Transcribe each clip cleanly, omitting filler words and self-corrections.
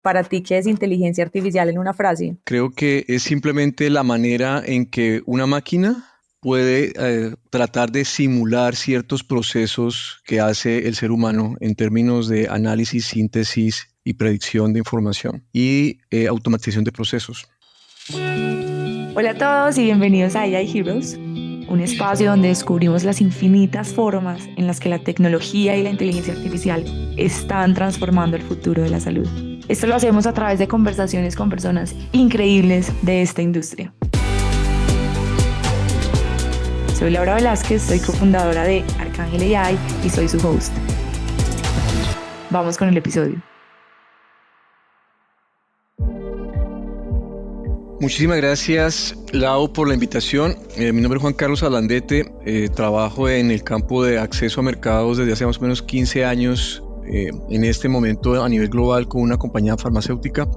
Para ti, ¿qué es inteligencia artificial en una frase? Creo que es simplemente la manera en que una máquina puede tratar de simular ciertos procesos que hace el ser humano en términos de análisis, síntesis y predicción de información y automatización de procesos. Hola a todos y bienvenidos a AI Heroes, un espacio donde descubrimos las infinitas formas en las que la tecnología y la inteligencia artificial están transformando el futuro de la salud. Esto lo hacemos a través de conversaciones con personas increíbles de esta industria. Soy Laura Velázquez, soy cofundadora de Arcángel AI y soy su host. Vamos con el episodio. Muchísimas gracias, Lau, por la invitación. Mi nombre es Juan Carlos Alandete. Trabajo en el campo de acceso a mercados desde hace más o menos 15 años. En este momento a nivel global con una compañía farmacéutica.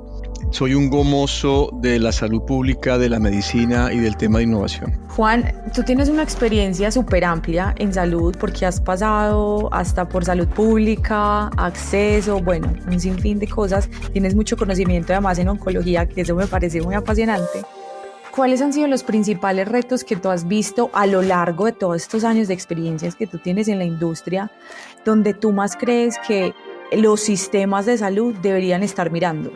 Soy un gomoso de la salud pública, de la medicina y del tema de innovación. Juan, tú tienes una experiencia súper amplia en salud porque has pasado hasta por salud pública, acceso, bueno, un sinfín de cosas. Tienes mucho conocimiento además en oncología, que eso me parece muy apasionante. ¿Cuáles han sido los principales retos que tú has visto a lo largo de todos estos años de experiencias que tú tienes en la industria, donde tú más crees que los sistemas de salud deberían estar mirando?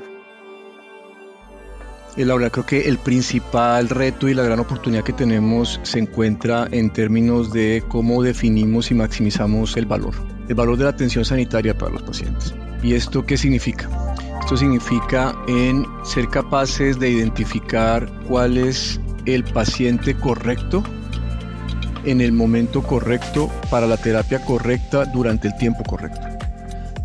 Laura, creo que el principal reto y la gran oportunidad que tenemos se encuentra en términos de cómo definimos y maximizamos el valor de la atención sanitaria para los pacientes. ¿Y esto qué significa? Esto significa en ser capaces de identificar cuál es el paciente correcto en el momento correcto para la terapia correcta durante el tiempo correcto.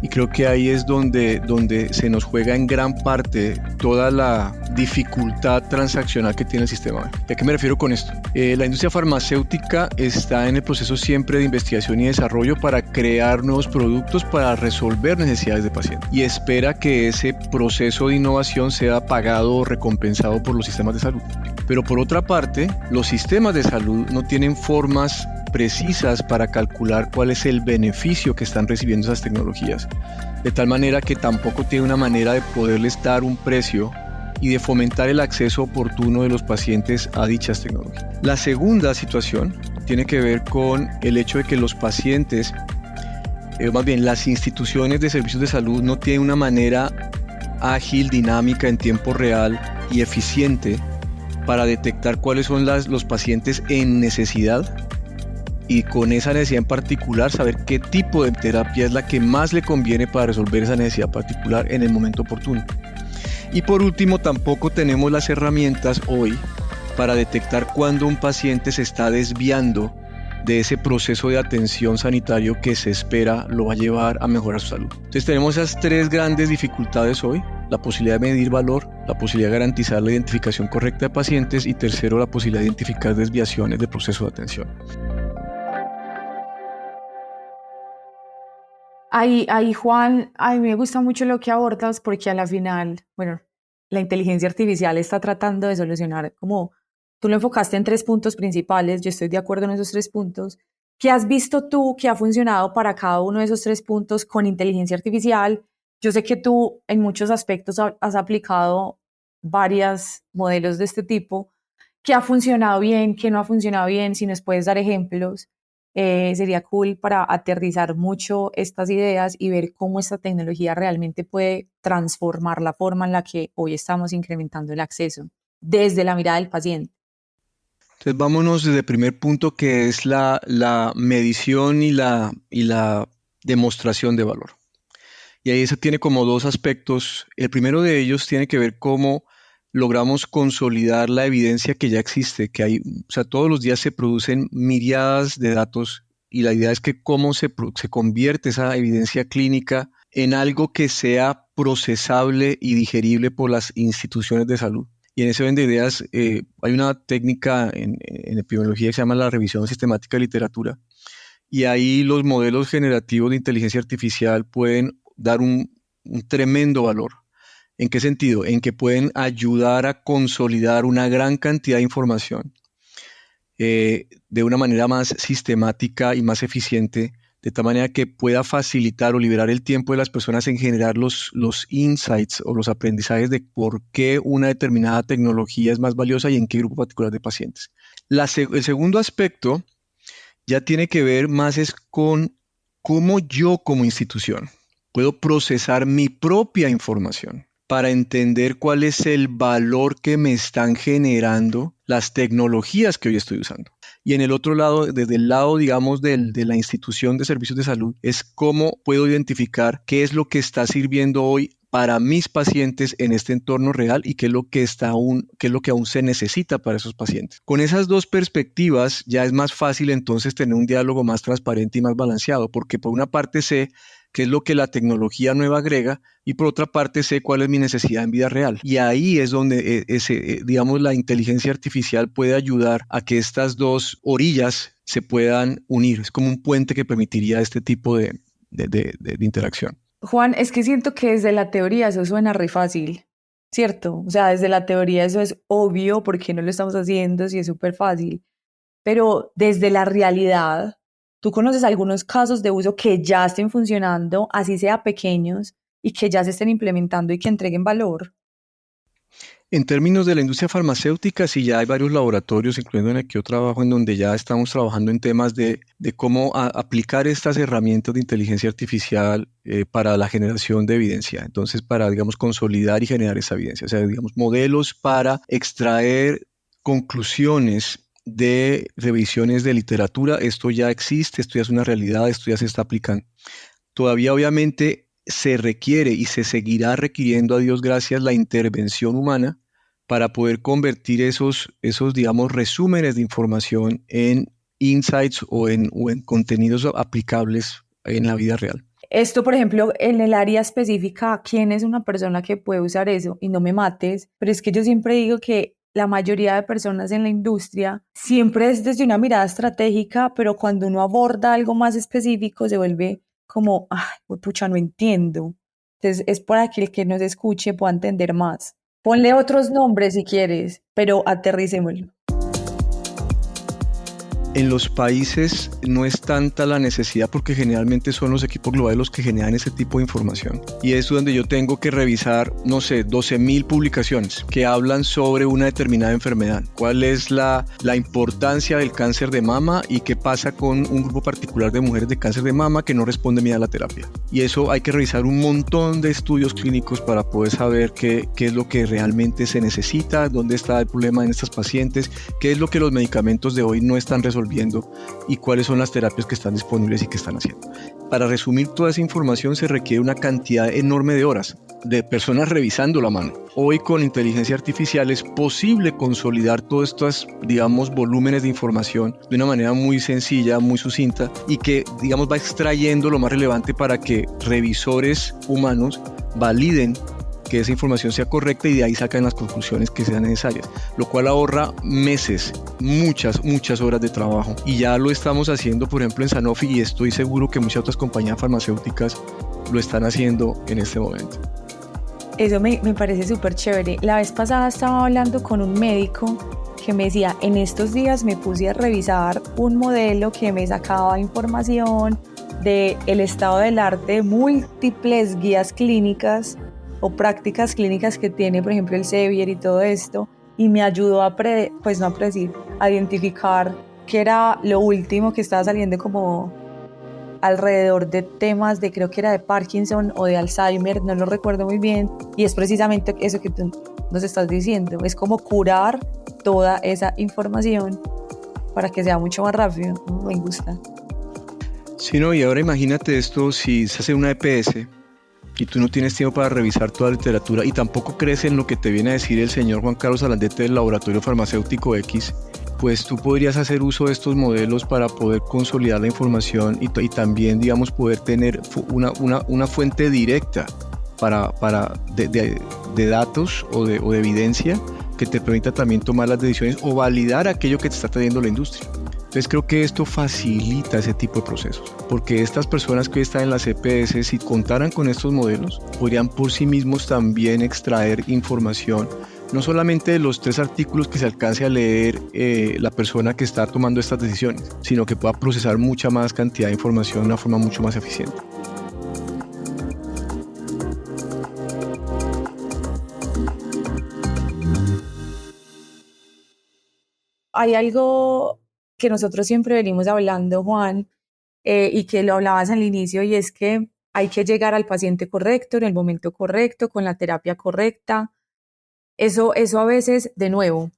Y creo que ahí es donde se nos juega en gran parte toda la dificultad transaccional que tiene el sistema. ¿A qué me refiero con esto? La industria farmacéutica está en el proceso siempre de investigación y desarrollo para crear nuevos productos para resolver necesidades de pacientes y espera que ese proceso de innovación sea pagado o recompensado por los sistemas de salud. Pero por otra parte, los sistemas de salud no tienen formas precisas para calcular cuál es el beneficio que están recibiendo esas tecnologías, de tal manera que tampoco tiene una manera de poderles dar un precio y de fomentar el acceso oportuno de los pacientes a dichas tecnologías. La segunda situación tiene que ver con el hecho de que los pacientes, más bien las instituciones de servicios de salud no tienen una manera ágil, dinámica, en tiempo real y eficiente para detectar cuáles son los pacientes en necesidad y con esa necesidad en particular saber qué tipo de terapia es la que más le conviene para resolver esa necesidad particular en el momento oportuno. Y por último, tampoco tenemos las herramientas hoy para detectar cuándo un paciente se está desviando de ese proceso de atención sanitario que se espera lo va a llevar a mejorar su salud. Entonces tenemos esas tres grandes dificultades hoy: la posibilidad de medir valor, la posibilidad de garantizar la identificación correcta de pacientes y tercero, la posibilidad de identificar desviaciones del proceso de atención. Ahí, Juan, a mí me gusta mucho lo que abordas porque a la final, bueno, la inteligencia artificial está tratando de solucionar, como tú lo enfocaste en 3 puntos principales, yo estoy de acuerdo en esos 3 puntos. ¿Qué has visto tú que ha funcionado para cada uno de esos 3 puntos con inteligencia artificial? Yo sé que tú en muchos aspectos has aplicado varios modelos de este tipo. ¿Qué ha funcionado bien? ¿Qué no ha funcionado bien? Si nos puedes dar ejemplos. Sería cool para aterrizar mucho estas ideas y ver cómo esta tecnología realmente puede transformar la forma en la que hoy estamos incrementando el acceso desde la mirada del paciente. Entonces vámonos desde el primer punto, que es la medición y la demostración de valor. Y ahí se tiene como dos aspectos. El primero de ellos tiene que ver cómo logramos consolidar la evidencia que ya existe, que hay, o sea, todos los días se producen miriadas de datos y la idea es que cómo se convierte esa evidencia clínica en algo que sea procesable y digerible por las instituciones de salud. Y en ese orden de ideas hay una técnica en epidemiología que se llama la revisión sistemática de literatura. Y ahí los modelos generativos de inteligencia artificial pueden dar un tremendo valor. ¿En qué sentido? En que pueden ayudar a consolidar una gran cantidad de información de una manera más sistemática y más eficiente de tal manera que pueda facilitar o liberar el tiempo de las personas en generar los insights o los aprendizajes de por qué una determinada tecnología es más valiosa y en qué grupo particular de pacientes. El segundo aspecto ya tiene que ver más es con cómo yo como institución puedo procesar mi propia información para entender cuál es el valor que me están generando las tecnologías que hoy estoy usando. Y en el otro lado, desde el lado, digamos, de la institución de servicios de salud, es cómo puedo identificar qué es lo que está sirviendo hoy para mis pacientes en este entorno real y qué es lo que aún se necesita para esos pacientes. Con esas dos perspectivas ya es más fácil entonces tener un diálogo más transparente y más balanceado, porque por una parte sé qué es lo que la tecnología nueva agrega y por otra parte sé cuál es mi necesidad en vida real. Y ahí es donde digamos, la inteligencia artificial puede ayudar a que estas dos orillas se puedan unir. Es como un puente que permitiría este tipo de interacción. Juan, es que siento que desde la teoría eso suena re fácil, ¿cierto? O sea, desde la teoría eso es obvio porque no lo estamos haciendo, sí es súper fácil. Pero desde la realidad, ¿tú conoces algunos casos de uso que ya estén funcionando, así sea pequeños, y que ya se estén implementando y que entreguen valor? En términos de la industria farmacéutica, sí ya hay varios laboratorios, incluyendo en el que yo trabajo, en donde ya estamos trabajando en temas de cómo aplicar estas herramientas de inteligencia artificial para la generación de evidencia. Entonces, para, digamos, consolidar y generar esa evidencia. O sea, digamos, modelos para extraer conclusiones de revisiones de literatura. Esto ya existe, esto ya es una realidad, esto ya se está aplicando. Todavía, obviamente, se requiere y se seguirá requiriendo, a Dios gracias, la intervención humana para poder convertir esos, digamos, resúmenes de información en insights o en contenidos aplicables en la vida real. Esto, por ejemplo, en el área específica, ¿quién es una persona que puede usar eso? Y no me mates, pero es que yo siempre digo que la mayoría de personas en la industria siempre es desde una mirada estratégica, pero cuando uno aborda algo más específico se vuelve como, ay, pucha, no entiendo. Entonces es para que el que nos escuche pueda entender más. Ponle otros nombres si quieres, pero aterricémoslo. En los países no es tanta la necesidad porque generalmente son los equipos globales los que generan ese tipo de información. Y es donde yo tengo que revisar, no sé, 12,000 publicaciones que hablan sobre una determinada enfermedad. ¿Cuál es la importancia del cáncer de mama y qué pasa con un grupo particular de mujeres de cáncer de mama que no responden bien a la terapia? Y eso hay que revisar un montón de estudios clínicos para poder saber qué es lo que realmente se necesita, dónde está el problema en estas pacientes, qué es lo que los medicamentos de hoy no están resolviendo y cuáles son las terapias que están disponibles y que están haciendo. Para resumir toda esa información se requiere una cantidad enorme de horas de personas revisando la mano. Hoy con inteligencia artificial es posible consolidar todos estos, digamos, volúmenes de información de una manera muy sencilla, muy sucinta y que, digamos, va extrayendo lo más relevante para que revisores humanos validen que esa información sea correcta y de ahí sacan las conclusiones que sean necesarias, lo cual ahorra meses, muchas horas de trabajo. Y ya lo estamos haciendo, por ejemplo, en Sanofi y estoy seguro que muchas otras compañías farmacéuticas lo están haciendo en este momento. Eso me parece súper chévere. La vez pasada estaba hablando con un médico que me decía, en estos días me puse a revisar un modelo que me sacaba información del estado del arte de múltiples guías clínicas o prácticas clínicas que tiene, por ejemplo, el Sevier y todo esto, y me ayudó a identificar qué era lo último que estaba saliendo como alrededor de temas de, creo que era de Parkinson o de Alzheimer, no lo recuerdo muy bien, y es precisamente eso que tú nos estás diciendo, es como curar toda esa información para que sea mucho más rápido. Me gusta. Sí, no, y ahora imagínate esto, si se hace una EPS y tú no tienes tiempo para revisar toda la literatura y tampoco crees en lo que te viene a decir el señor Juan Carlos Alandete del Laboratorio Farmacéutico X, pues tú podrías hacer uso de estos modelos para poder consolidar la información y también, digamos, poder tener una fuente directa de datos o de evidencia que te permita también tomar las decisiones o validar aquello que te está trayendo la industria. Entonces creo que esto facilita ese tipo de procesos, porque estas personas que hoy están en las EPS, si contaran con estos modelos, podrían por sí mismos también extraer información no solamente de los 3 artículos que se alcance a leer la persona que está tomando estas decisiones, sino que pueda procesar mucha más cantidad de información de una forma mucho más eficiente. Hay algo que nosotros siempre venimos hablando, Juan, y que lo hablabas al inicio, y es que hay que llegar al paciente correcto, en el momento correcto, con la terapia correcta. Eso a veces, de nuevo,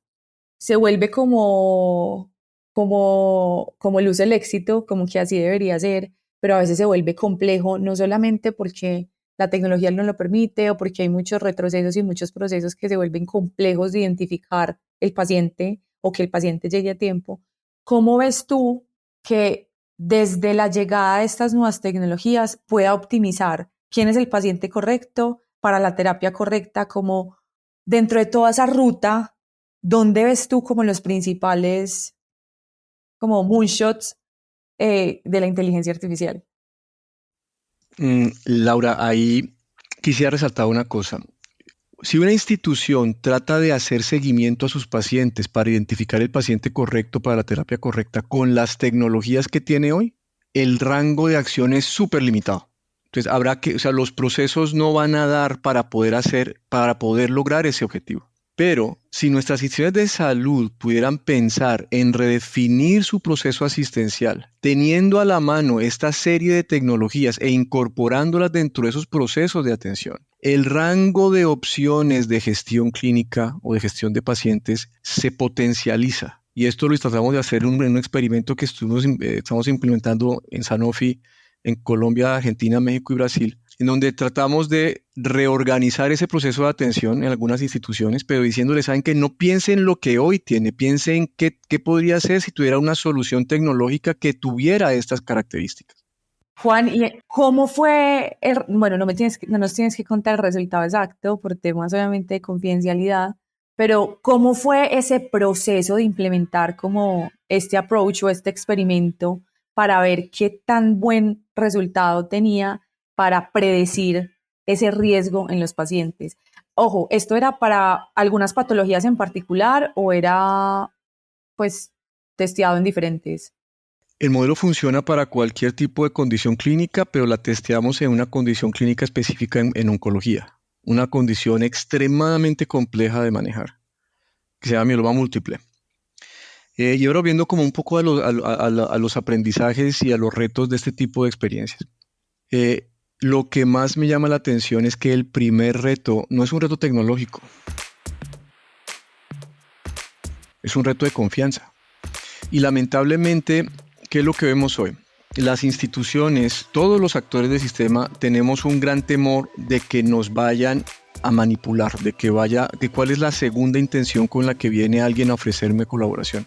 se vuelve como luce el éxito, como que así debería ser, pero a veces se vuelve complejo, no solamente porque la tecnología no lo permite o porque hay muchos retrocesos y muchos procesos que se vuelven complejos de identificar el paciente o que el paciente llegue a tiempo. ¿Cómo ves tú que desde la llegada de estas nuevas tecnologías pueda optimizar quién es el paciente correcto para la terapia correcta, como dentro de toda esa ruta? ¿Dónde ves tú como los principales como moonshots de la inteligencia artificial? Laura, ahí quisiera resaltar una cosa. Si una institución trata de hacer seguimiento a sus pacientes para identificar el paciente correcto para la terapia correcta con las tecnologías que tiene hoy, el rango de acción es súper limitado. Entonces los procesos no van a dar para poder lograr ese objetivo. Pero si nuestras instituciones de salud pudieran pensar en redefinir su proceso asistencial, teniendo a la mano esta serie de tecnologías e incorporándolas dentro de esos procesos de atención, el rango de opciones de gestión clínica o de gestión de pacientes se potencializa. Y esto lo tratamos de hacer en un experimento que estamos implementando en Sanofi, en Colombia, Argentina, México y Brasil, en donde tratamos de reorganizar ese proceso de atención en algunas instituciones, pero diciéndoles, saben que no piensen lo que hoy tiene, piensen qué podría ser si tuviera una solución tecnológica que tuviera estas características. Juan, ¿y cómo fue bueno, no nos tienes que contar el resultado exacto por temas obviamente de confidencialidad, pero cómo fue ese proceso de implementar como este approach o este experimento para ver qué tan buen resultado tenía para predecir ese riesgo en los pacientes? Ojo, ¿esto era para algunas patologías en particular o era pues testeado en diferentes? El modelo funciona para cualquier tipo de condición clínica, pero la testeamos en una condición clínica específica en oncología, una condición extremadamente compleja de manejar, que se llama mieloma múltiple. Y ahora viendo como un poco a los aprendizajes y a los retos de este tipo de experiencias. Lo que más me llama la atención es que el primer reto no es un reto tecnológico, es un reto de confianza. Y lamentablemente, ¿qué es lo que vemos hoy? Las instituciones, todos los actores del sistema, tenemos un gran temor de que nos vayan a manipular, de cuál es la segunda intención con la que viene alguien a ofrecerme colaboración.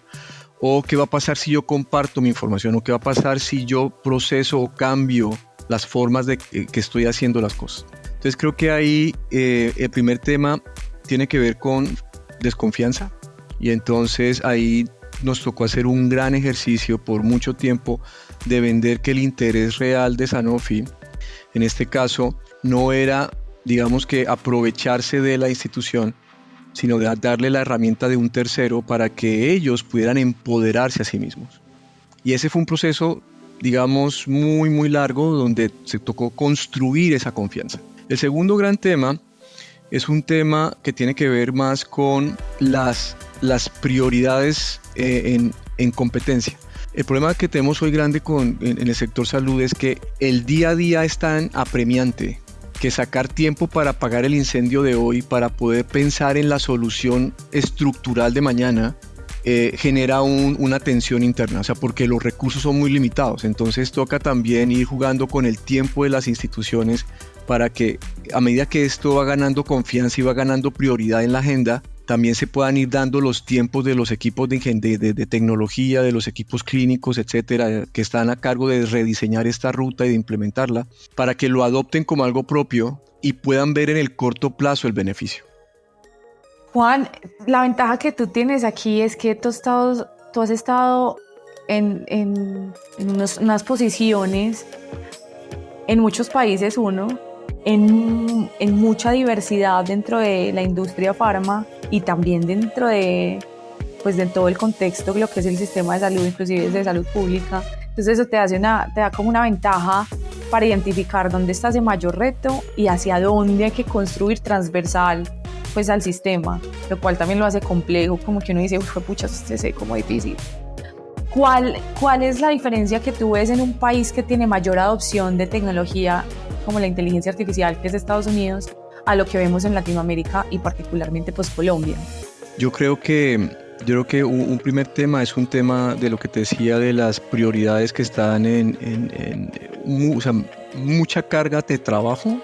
O qué va a pasar si yo comparto mi información, o qué va a pasar si yo proceso o cambio las formas de que estoy haciendo las cosas. Entonces creo que ahí el primer tema tiene que ver con desconfianza, y entonces ahí nos tocó hacer un gran ejercicio por mucho tiempo de vender que el interés real de Sanofi, en este caso, no era, digamos que aprovecharse de la institución, sino de darle la herramienta de un tercero para que ellos pudieran empoderarse a sí mismos. Y ese fue un proceso, digamos, muy, muy largo, donde se tocó construir esa confianza. El segundo gran tema es un tema que tiene que ver más con las prioridades en competencia. El problema que tenemos hoy grande en el sector salud es que el día a día es tan apremiante que sacar tiempo para apagar el incendio de hoy, para poder pensar en la solución estructural de mañana, genera una tensión interna, o sea, porque los recursos son muy limitados. Entonces toca también ir jugando con el tiempo de las instituciones para que a medida que esto va ganando confianza y va ganando prioridad en la agenda, también se puedan ir dando los tiempos de los equipos de tecnología, de los equipos clínicos, etcétera, que están a cargo de rediseñar esta ruta y de implementarla, para que lo adopten como algo propio y puedan ver en el corto plazo el beneficio. Juan, la ventaja que tú tienes aquí es que tú has estado en unas posiciones en muchos países, en mucha diversidad dentro de la industria farma y también dentro de, pues, de todo el contexto de lo que es el sistema de salud, inclusive de salud pública. Entonces eso te da como una ventaja para identificar dónde está ese mayor reto y hacia dónde hay que construir transversal, pues, al sistema, lo cual también lo hace complejo, como que uno dice, pucha, esto es como difícil. ¿Cuál es la diferencia que tú ves en un país que tiene mayor adopción de tecnología como la inteligencia artificial, que es Estados Unidos, a lo que vemos en Latinoamérica y particularmente pues Colombia? Yo creo que un primer tema es un tema de lo que te decía de las prioridades que están o sea, mucha carga de trabajo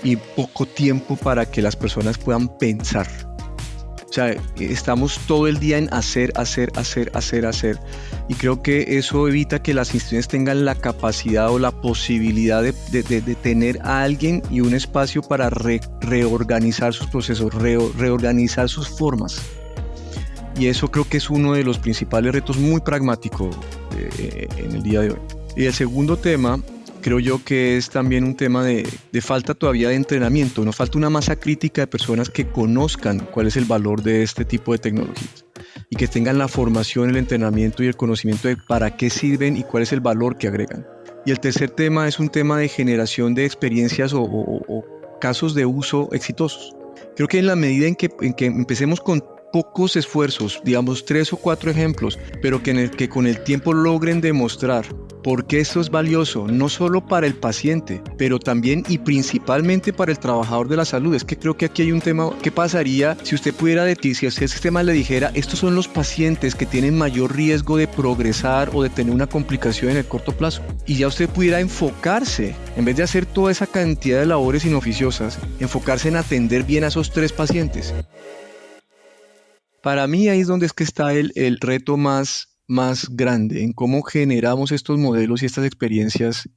y poco tiempo para que las personas puedan pensar. O sea, estamos todo el día en hacer. Y creo que eso evita que las instituciones tengan la capacidad o la posibilidad de tener a alguien y un espacio para reorganizar sus procesos, reorganizar sus formas. Y eso creo que es uno de los principales retos muy pragmáticos en el día de hoy. Y el segundo tema, creo yo que es también un tema de falta todavía de entrenamiento. Nos falta una masa crítica de personas que conozcan cuál es el valor de este tipo de tecnologías y que tengan la formación, el entrenamiento y el conocimiento de para qué sirven y cuál es el valor que agregan. Y el tercer tema es un tema de generación de experiencias o casos de uso exitosos. Creo que en la medida en que empecemos con pocos esfuerzos, digamos 3 o 4 ejemplos, pero que con el tiempo logren demostrar por qué esto es valioso, no solo para el paciente, pero también y principalmente para el trabajador de la salud. Es que creo que aquí hay un tema. ¿Qué pasaría si usted pudiera si a usted el sistema le dijera, estos son los pacientes que tienen mayor riesgo de progresar o de tener una complicación en el corto plazo? Y ya usted pudiera enfocarse, en vez de hacer toda esa cantidad de labores inoficiosas, enfocarse en atender bien a esos 3 pacientes. Para mí ahí es donde es que está el reto más grande, en cómo generamos estos modelos y estas experiencias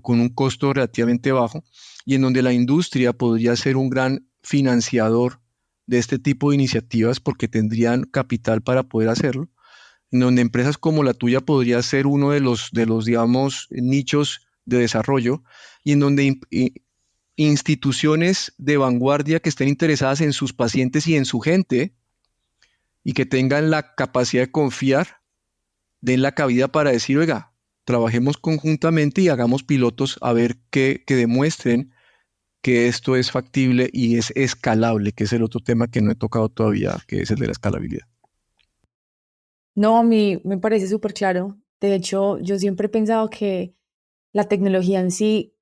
con un costo relativamente bajo, y en donde la industria podría ser un gran financiador de este tipo de iniciativas porque tendrían capital para poder hacerlo, en donde empresas como la tuya podría ser uno de los digamos, nichos de desarrollo, y en donde instituciones de vanguardia que estén interesadas en sus pacientes y en su gente, y que tengan la capacidad de confiar, den la cabida para decir, oiga, trabajemos conjuntamente y hagamos pilotos a ver que demuestren que esto es factible y es escalable, que es el otro tema que no he tocado todavía, que es el de la escalabilidad. No, a mí me parece súper claro. De hecho, yo siempre he pensado que la tecnología en sí,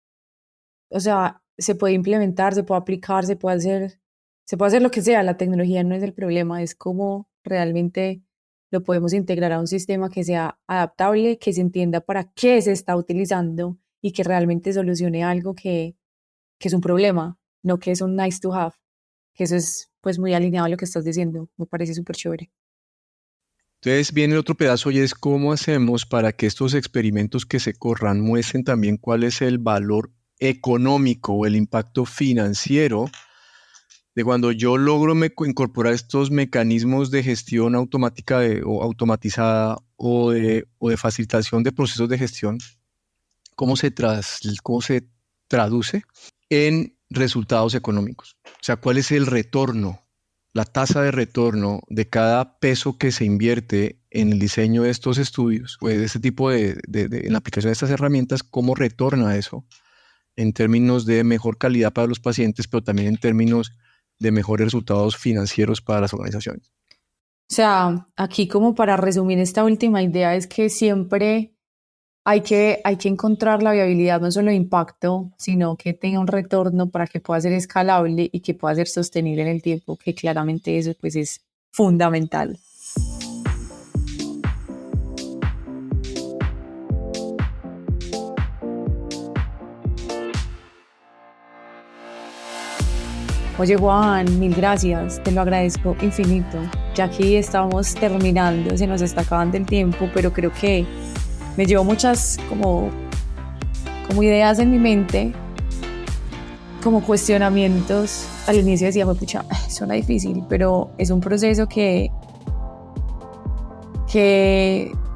o sea, se puede implementar, se puede aplicar, se puede hacer lo que sea. La tecnología no es el problema, es cómo realmente lo podemos integrar a un sistema que sea adaptable, que se entienda para qué se está utilizando y que realmente solucione algo que es un problema, no que es un nice to have. Que eso es pues muy alineado a lo que estás diciendo. Me parece súper chévere. Entonces viene el otro pedazo y es cómo hacemos para que estos experimentos que se corran muestren también cuál es el valor económico o el impacto financiero de cuando yo logro incorporar estos mecanismos de gestión automática o automatizada o de facilitación de procesos de gestión, cómo se traduce en resultados económicos. O sea, cuál es el retorno, la tasa de retorno de cada peso que se invierte en el diseño de estos estudios, o de este tipo en la aplicación de estas herramientas, cómo retorna eso en términos de mejor calidad para los pacientes, pero también en términos de mejores resultados financieros para las organizaciones. O sea, aquí como para resumir esta última idea es que siempre hay que encontrar la viabilidad, no solo de impacto, sino que tenga un retorno para que pueda ser escalable y que pueda ser sostenible en el tiempo, que claramente eso pues es fundamental. Oye Juan, mil gracias, te lo agradezco infinito. Ya aquí estamos terminando, se nos está acabando el tiempo, pero creo que me llevo muchas como ideas en mi mente, como cuestionamientos. Al inicio decía, pucha, suena difícil, pero es un proceso que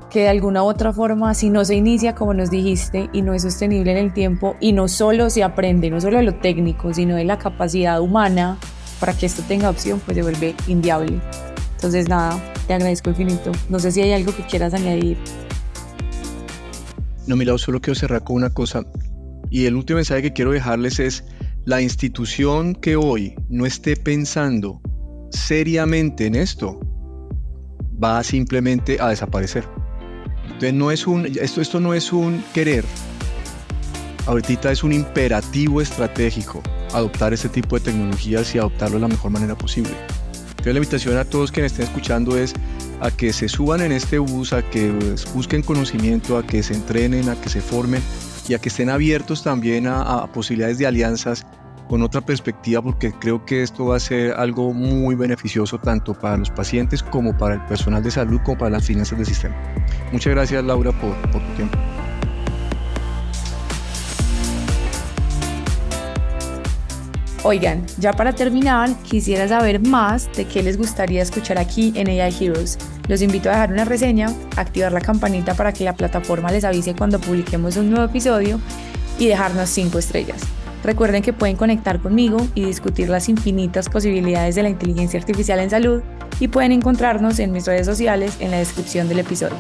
que de alguna u otra forma, si no se inicia como nos dijiste y no es sostenible en el tiempo y no solo se aprende, no solo de lo técnico, sino de la capacidad humana para que esto tenga opción, pues se vuelve inviable. Entonces nada, te agradezco infinito. No sé si hay algo que quieras añadir. No, Milagros, solo quiero cerrar con una cosa. Y el último mensaje que quiero dejarles es: la institución que hoy no esté pensando seriamente en esto va simplemente a desaparecer. Entonces esto no es un querer. Ahorita es un imperativo estratégico adoptar este tipo de tecnologías y adoptarlo de la mejor manera posible. Entonces la invitación a todos quienes estén escuchando es a que se suban en este bus, a que busquen conocimiento, a que se entrenen, a que se formen y a que estén abiertos también a posibilidades de alianzas con otra perspectiva, porque creo que esto va a ser algo muy beneficioso tanto para los pacientes como para el personal de salud, como para las finanzas del sistema. Muchas gracias, Laura, por tu tiempo. Oigan, ya para terminar, quisiera saber más de qué les gustaría escuchar aquí en AI Heroes. Los invito a dejar una reseña, activar la campanita para que la plataforma les avise cuando publiquemos un nuevo episodio y dejarnos 5 estrellas. Recuerden que pueden conectar conmigo y discutir las infinitas posibilidades de la inteligencia artificial en salud y pueden encontrarnos en mis redes sociales en la descripción del episodio.